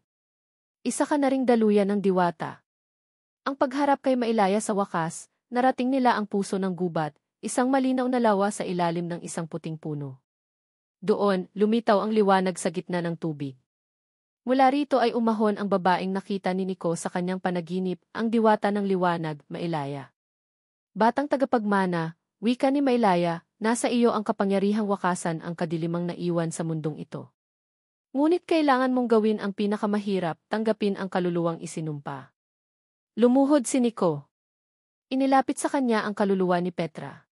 Isa ka na ring daluyan ng diwata. Ang pagharap kay Mailaya sa wakas, narating nila ang puso ng gubat, isang malinaw na lawa sa ilalim ng isang puting puno. Doon, lumitaw ang liwanag sa gitna ng tubig. Mula rito ay umahon ang babaeng nakita ni Nico sa kanyang panaginip, ang diwata ng liwanag, Mailaya. Batang tagapagmana, wika ni Mailaya, nasa iyo ang kapangyarihang wakasan ang kadilimang naiwan sa mundong ito. Ngunit kailangan mong gawin ang pinakamahirap, tanggapin ang kaluluwang isinumpa. Lumuhod si Nico. Inilapit sa kanya ang kaluluwa ni Petra.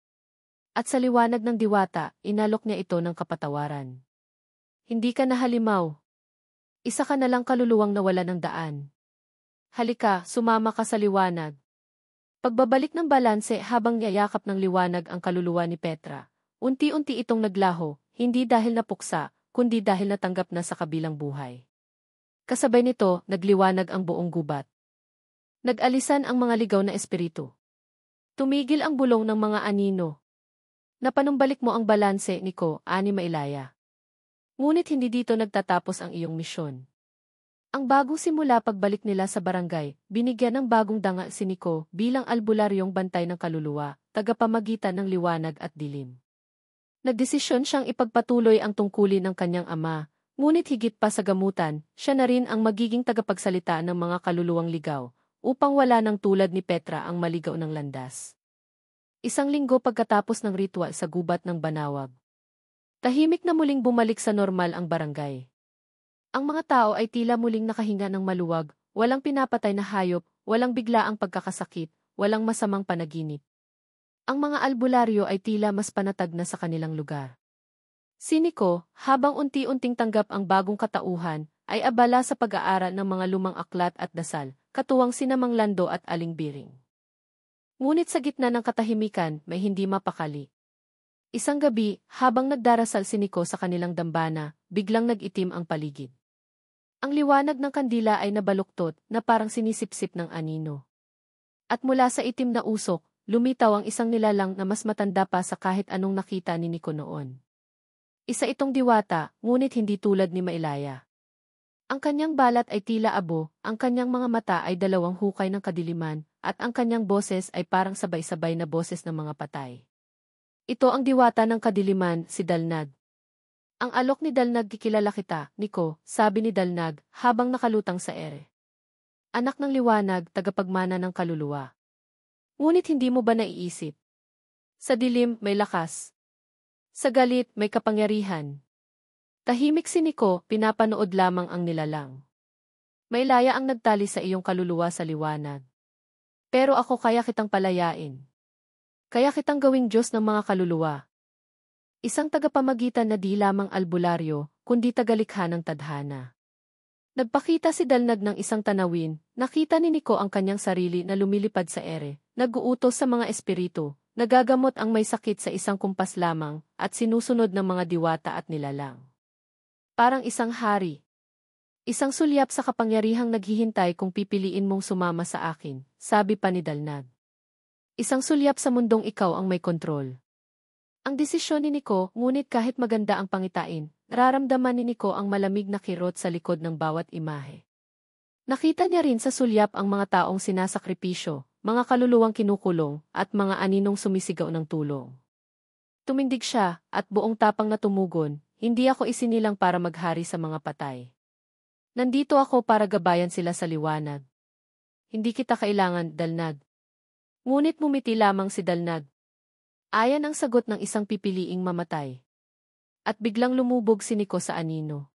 At sa liwanag ng diwata, inalok niya ito ng kapatawaran. Hindi ka na halimaw. Isa ka na lang kaluluwang nawala ng daan. Halika, sumama ka sa liwanag. Pagbabalik ng balanse habang yayakap ng liwanag ang kaluluwa ni Petra, unti-unti itong naglaho, hindi dahil napuksa, kundi dahil natanggap na sa kabilang buhay. Kasabay nito, nagliwanag ang buong gubat. Nag-alisan ang mga ligaw na espiritu. Tumigil ang bulong ng mga anino. Napanumbalik mo ang balanse, Nico, ani Mailaya. Ngunit hindi dito nagtatapos ang iyong misyon. Ang bagong simula pagbalik nila sa barangay, binigyan ng bagong danga si Nico bilang albularyong bantay ng kaluluwa, tagapamagitan ng liwanag at dilim. Nagdesisyon siyang ipagpatuloy ang tungkulin ng kanyang ama, ngunit higit pa sa gamutan, siya na rin ang magiging tagapagsalita ng mga kaluluwang ligaw, upang wala nang tulad ni Petra ang maligaw ng landas. Isang linggo pagkatapos ng ritual sa gubat ng Banawag. Tahimik na muling bumalik sa normal ang barangay. Ang mga tao ay tila muling nakahinga ng maluwag, walang pinapatay na hayop, walang biglaang pagkakasakit, walang masamang panaginip. Ang mga albularyo ay tila mas panatag na sa kanilang lugar. Si Nico, habang unti-unting tanggap ang bagong katauhan, ay abala sa pag-aaral ng mga lumang aklat at dasal, katuwang sina Mang Lando at Aling Biring. Ngunit sa gitna ng katahimikan, may hindi mapakali. Isang gabi, habang nagdarasal si Nico sa kanilang dambana, biglang nag-itim ang paligid. Ang liwanag ng kandila ay nabaluktot na parang sinisipsip ng anino. At mula sa itim na usok, lumitaw ang isang nilalang na mas matanda pa sa kahit anong nakita ni Nico noon. Isa itong diwata, ngunit hindi tulad ni Mailaya. Ang kanyang balat ay tila abo, ang kanyang mga mata ay dalawang hukay ng kadiliman, at ang kanyang boses ay parang sabay-sabay na boses ng mga patay. Ito ang diwata ng kadiliman, si Dalnag. Ang alok ni Dalnag, kikilala kita, Nico, sabi ni Dalnag, habang nakalutang sa ere. Anak ng liwanag, tagapagmana ng kaluluwa. Ngunit hindi mo ba naiisip? Sa dilim, may lakas. Sa galit, may kapangyarihan. Tahimik si Nico, pinapanood lamang ang nilalang. May laya ang nagtali sa iyong kaluluwa sa liwanag. Pero ako kaya kitang palayain. Kaya kitang gawing Diyos ng mga kaluluwa. Isang tagapamagitan na di lamang albularyo, kundi tagalikha ng tadhana. Nagpakita si Dalnag ng isang tanawin, nakita ni Nico ang kanyang sarili na lumilipad sa ere, nag-uutos sa mga espiritu, nagagamot ang may sakit sa isang kumpas lamang, at sinusunod ng mga diwata at nilalang. Parang isang hari. Isang sulyap sa kapangyarihang naghihintay kung pipiliin mong sumama sa akin, sabi pa ni Dalnag. Isang sulyap sa mundong ikaw ang may kontrol. Ang desisyon ni Nico, ngunit kahit maganda ang pangitain, nararamdaman ni Nico ang malamig na kirot sa likod ng bawat imahe. Nakita niya rin sa sulyap ang mga taong sinasakripisyo, mga kaluluwang kinukulong, at mga aninong sumisigaw ng tulong. Tumindig siya, at buong tapang na tumugon, hindi ako isinilang para maghari sa mga patay. Nandito ako para gabayan sila sa liwanag. Hindi kita kailangan, Dalnag. Ngunit mumiti lamang si Dalnag. Ayan ang sagot ng isang pipiliing mamatay. At biglang lumubog si Nico sa anino.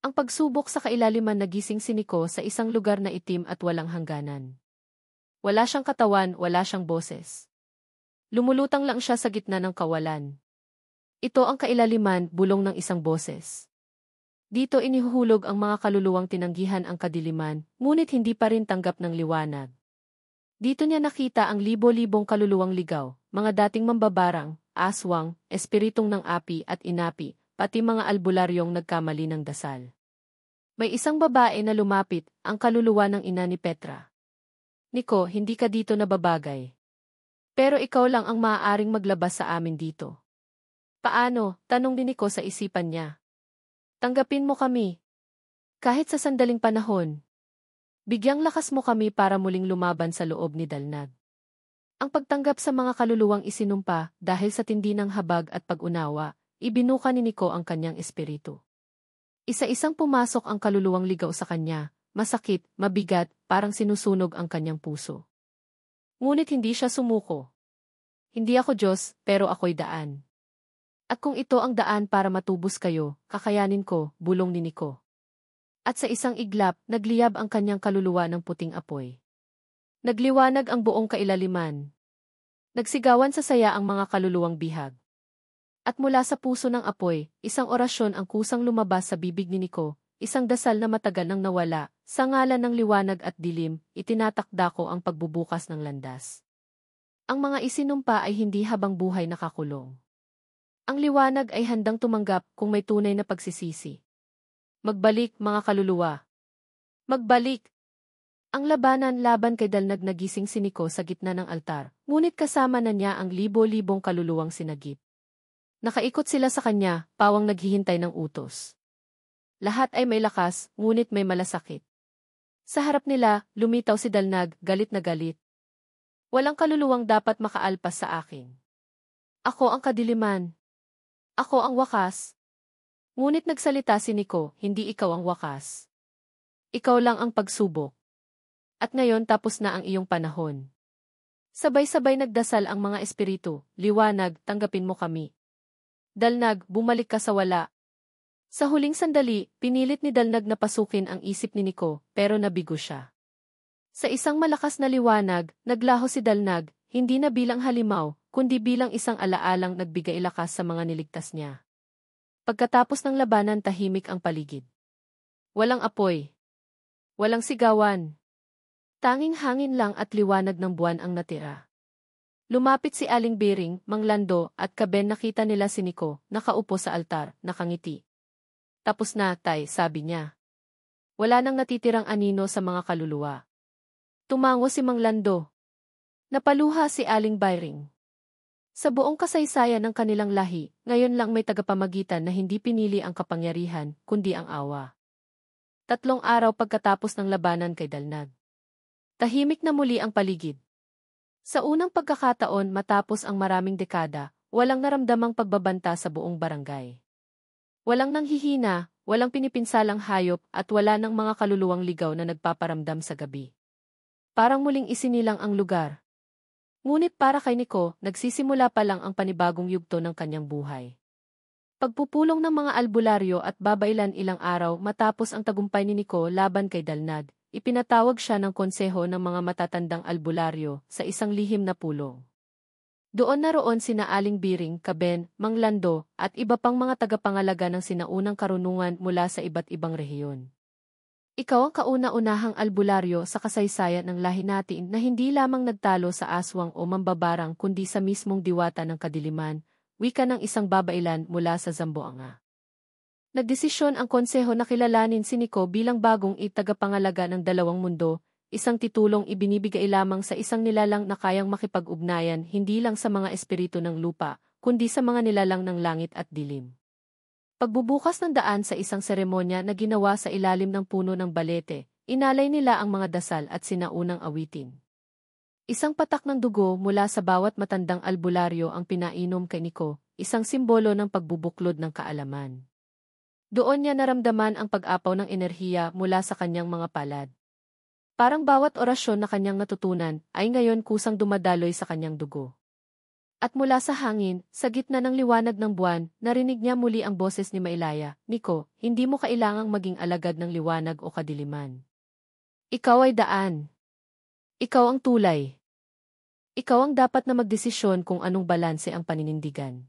Ang pagsubok sa kailaliman nagising si Nico sa isang lugar na itim at walang hangganan. Wala siyang katawan, wala siyang boses. Lumulutang lang siya sa gitna ng kawalan. Ito ang kailaliman, bulong ng isang boses. Dito inihuhulog ang mga kaluluwang tinanggihan ang kadiliman, ngunit hindi pa rin tanggap ng liwanag. Dito niya nakita ang libo-libong kaluluwang ligaw, mga dating mambabarang, aswang, espiritong ng api at inapi, pati mga albularyong nagkamali ng dasal. May isang babae na lumapit, ang kaluluwa ng ina ni Petra. Nico, hindi ka dito nababagay. Pero ikaw lang ang maaaring maglabas sa amin dito. Paano? Tanong ni Nico sa isipan niya. Tanggapin mo kami. Kahit sa sandaling panahon. Bigyang lakas mo kami para muling lumaban sa loob ni Dalnag. Ang pagtanggap sa mga kaluluwang isinumpa dahil sa tindi ng habag at pag-unawa, ibinuka ni Nico ang kanyang espiritu. Isa-isang pumasok ang kaluluwang ligaw sa kanya, masakit, mabigat, parang sinusunog ang kanyang puso. Ngunit hindi siya sumuko. Hindi ako Diyos, pero ako'y daan. At kung ito ang daan para matubos kayo, kakayanin ko, bulong ni Nico. At sa isang iglap, nagliyab ang kanyang kaluluwa ng puting apoy. Nagliwanag ang buong kailaliman. Nagsigawan sa saya ang mga kaluluwang bihag. At mula sa puso ng apoy, isang orasyon ang kusang lumabas sa bibig ni Nico, isang dasal na matagal nang nawala, sa ngalan ng liwanag at dilim, itinatakda ko ang pagbubukas ng landas. Ang mga isinumpa ay hindi habang buhay nakakulong. Ang liwanag ay handang tumanggap kung may tunay na pagsisisi. Magbalik, mga kaluluwa. Magbalik! Ang labanan laban kay Dalnag nagising si Nico sa gitna ng altar, ngunit kasama na niya ang libo-libong kaluluwang sinagip. Nakaikot sila sa kanya, pawang naghihintay ng utos. Lahat ay may lakas, ngunit may malasakit. Sa harap nila, lumitaw si Dalnag, galit na galit. Walang kaluluwang dapat makaalpas sa akin. Ako ang kadiliman. Ako ang wakas. Ngunit nagsalita si Nico, hindi ikaw ang wakas. Ikaw lang ang pagsubok. At ngayon tapos na ang iyong panahon. Sabay-sabay nagdasal ang mga espiritu, liwanag, tanggapin mo kami. Dalnag, bumalik ka sa wala. Sa huling sandali, pinilit ni Dalnag na pasukin ang isip ni Nico, pero nabigo siya. Sa isang malakas na liwanag, naglaho si Dalnag, hindi na bilang halimaw, kundi bilang isang alaalang nagbigay lakas sa mga niligtas niya. Pagkatapos ng labanan tahimik ang paligid. Walang apoy. Walang sigawan. Tanging hangin lang at liwanag ng buwan ang natira. Lumapit si Aling Biring, Mang Lando at Kaben nakita nila si Nico, nakaupo sa altar, nakangiti. Tapos na, tay, sabi niya. Wala nang natitirang anino sa mga kaluluwa. Tumango si Mang Lando. Napaluha si Aling Biring. Sa buong kasaysayan ng kanilang lahi, ngayon lang may tagapamagitan na hindi pinili ang kapangyarihan, kundi ang awa. 3 araw pagkatapos ng labanan kay Dalnag. Tahimik na muli ang paligid. Sa unang pagkakataon matapos ang maraming dekada, walang naramdamang pagbabanta sa buong barangay. Walang nanghihina, walang pinipinsalang hayop at wala ng mga kaluluwang ligaw na nagpaparamdam sa gabi. Parang muling isinilang ang lugar. Ngunit para kay Nico, nagsisimula pa lang ang panibagong yugto ng kanyang buhay. Pagpupulong ng mga albularyo at babailan ilang araw matapos ang tagumpay ni Nico laban kay Dalnad, ipinatawag siya ng konseho ng mga matatandang albularyo sa isang lihim na pulong. Doon naroon sina Aling Biring, Kaben, Mang Lando, at iba pang mga tagapangalaga ng sinaunang karunungan mula sa iba't ibang rehiyon. Ikaw ang kauna-unahang albularyo sa kasaysayan ng lahi natin na hindi lamang nagtalo sa aswang o mambabarang kundi sa mismong diwata ng kadiliman, wika ng isang babailan mula sa Zamboanga. Nagdesisyon ang konseho na kilalanin si Nico bilang bagong tagapangalaga ng dalawang mundo, isang titulong ibinibigay lamang sa isang nilalang na kayang makipag-ugnayan hindi lang sa mga espiritu ng lupa, kundi sa mga nilalang ng langit at dilim. Pagbubukas ng daan sa isang seremonya na ginawa sa ilalim ng puno ng balete, inalay nila ang mga dasal at sinaunang awitin. Isang patak ng dugo mula sa bawat matandang albularyo ang pinainom kay Nico, isang simbolo ng pagbubuklod ng kaalaman. Doon niya naramdaman ang pag-apaw ng enerhiya mula sa kanyang mga palad. Parang bawat orasyon na kanyang natutunan ay ngayon kusang dumadaloy sa kanyang dugo. At mula sa hangin, sa gitna ng liwanag ng buwan, narinig niya muli ang boses ni Maylaya, Nico, hindi mo kailangang maging alagad ng liwanag o kadiliman. Ikaw ay daan. Ikaw ang tulay. Ikaw ang dapat na magdesisyon kung anong balanse ang paninindigan.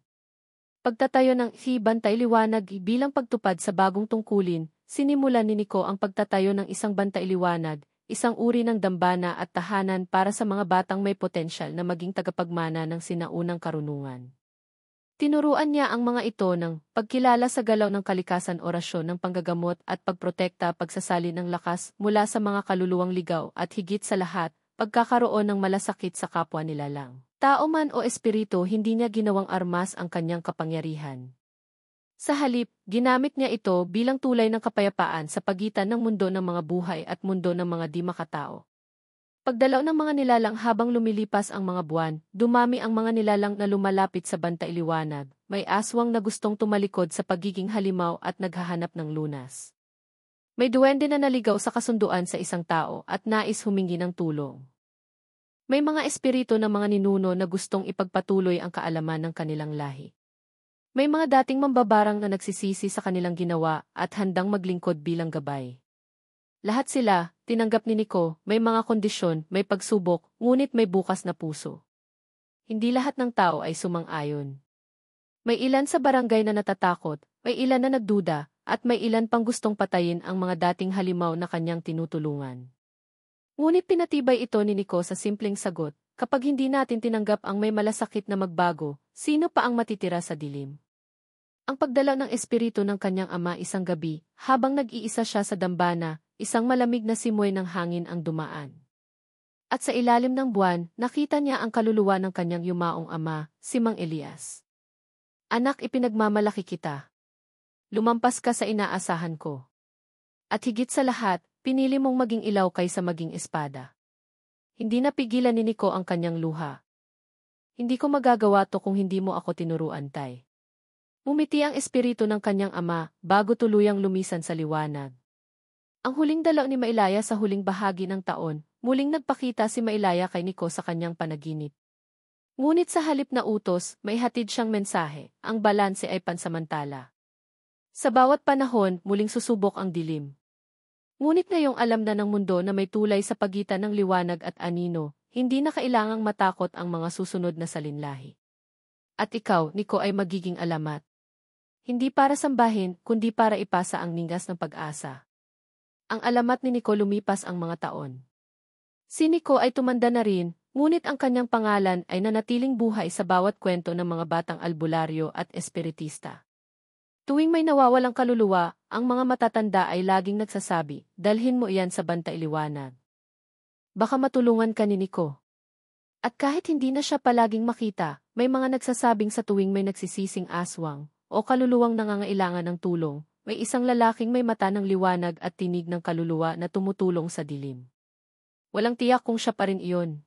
Pagtatayo ng bantay liwanag bilang pagtupad sa bagong tungkulin, sinimulan ni Nico ang pagtatayo ng isang bantay liwanag, isang uri ng dambana at tahanan para sa mga batang may potensyal na maging tagapagmana ng sinaunang karunungan. Tinuruan niya ang mga ito ng pagkilala sa galaw ng kalikasan, orasyon ng panggagamot at pagprotekta, pagsasalin ng lakas mula sa mga kaluluwang ligaw at higit sa lahat, pagkakaroon ng malasakit sa kapwa nilalang. Tao man o espiritu, hindi niya ginawang armas ang kanyang kapangyarihan. Sa halip, ginamit niya ito bilang tulay ng kapayapaan sa pagitan ng mundo ng mga buhay at mundo ng mga di makatao. Pagdalaw ng mga nilalang habang lumilipas ang mga buwan, dumami ang mga nilalang na lumalapit sa bantay liwanag, may aswang na gustong tumalikod sa pagiging halimaw at naghahanap ng lunas. May duwende na naligaw sa kasunduan sa isang tao at nais humingi ng tulong. May mga espiritu ng mga ninuno na gustong ipagpatuloy ang kaalaman ng kanilang lahi. May mga dating mambabarang na nagsisisi sa kanilang ginawa at handang maglingkod bilang gabay. Lahat sila, tinanggap ni Nico, may mga kondisyon, may pagsubok, ngunit may bukas na puso. Hindi lahat ng tao ay sumang-ayon. May ilan sa barangay na natatakot, may ilan na nagduda, at may ilan pang gustong patayin ang mga dating halimaw na kanyang tinutulungan. Ngunit pinatibay ito ni Nico sa simpleng sagot, kapag hindi natin tinanggap ang may malasakit na magbago, sino pa ang matitira sa dilim? Ang pagdalaw ng espiritu ng kanyang ama isang gabi, habang nag-iisa siya sa dambana, isang malamig na simoy ng hangin ang dumaan. At sa ilalim ng buwan, nakita niya ang kaluluwa ng kanyang yumaong ama, si Mang Elias. Anak, ipinagmamalaki kita. Lumampas ka sa inaasahan ko. At higit sa lahat, pinili mong maging ilaw kaysa maging espada. Hindi napigilan ni Nico ang kanyang luha. Hindi ko magagawa to kung hindi mo ako tinuruan, tay. Umiti ang espiritu ng kanyang ama bago tuluyang lumisan sa liwanag. Ang huling dalaw ni Maylaya sa huling bahagi ng taon, muling nagpakita si Maylaya kay Nico sa kanyang panaginip. Ngunit sa halip na utos, may hatid siyang mensahe, ang balanse ay pansamantala. Sa bawat panahon, muling susubok ang dilim. Ngunit ngayong alam na ng mundo na may tulay sa pagitan ng liwanag at anino, hindi na kailangang matakot ang mga susunod na salinlahi. At ikaw, Nico, ay magiging alamat. Hindi para sambahin, kundi para ipasa ang ningas ng pag-asa. Ang alamat ni Nico lumipas ang mga taon. Si Nico ay tumanda na rin, ngunit ang kanyang pangalan ay nanatiling buhay sa bawat kwento ng mga batang albularyo at espiritista. Tuwing may nawawalang kaluluwa, ang mga matatanda ay laging nagsasabi, dalhin mo iyan sa bantay liwanag. Baka matulungan ka ni Nico. At kahit hindi na siya palaging makita, may mga nagsasabing sa tuwing may nagsisising aswang o kaluluwang nangangailangan ng tulong, may isang lalaking may mata ng liwanag at tinig ng kaluluwa na tumutulong sa dilim. Walang tiyak kung siya pa rin iyon.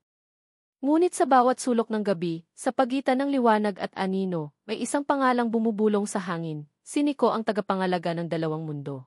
Ngunit sa bawat sulok ng gabi, sa pagitan ng liwanag at anino, may isang pangalang bumubulong sa hangin. Si Nico ang tagapangalaga ng dalawang mundo.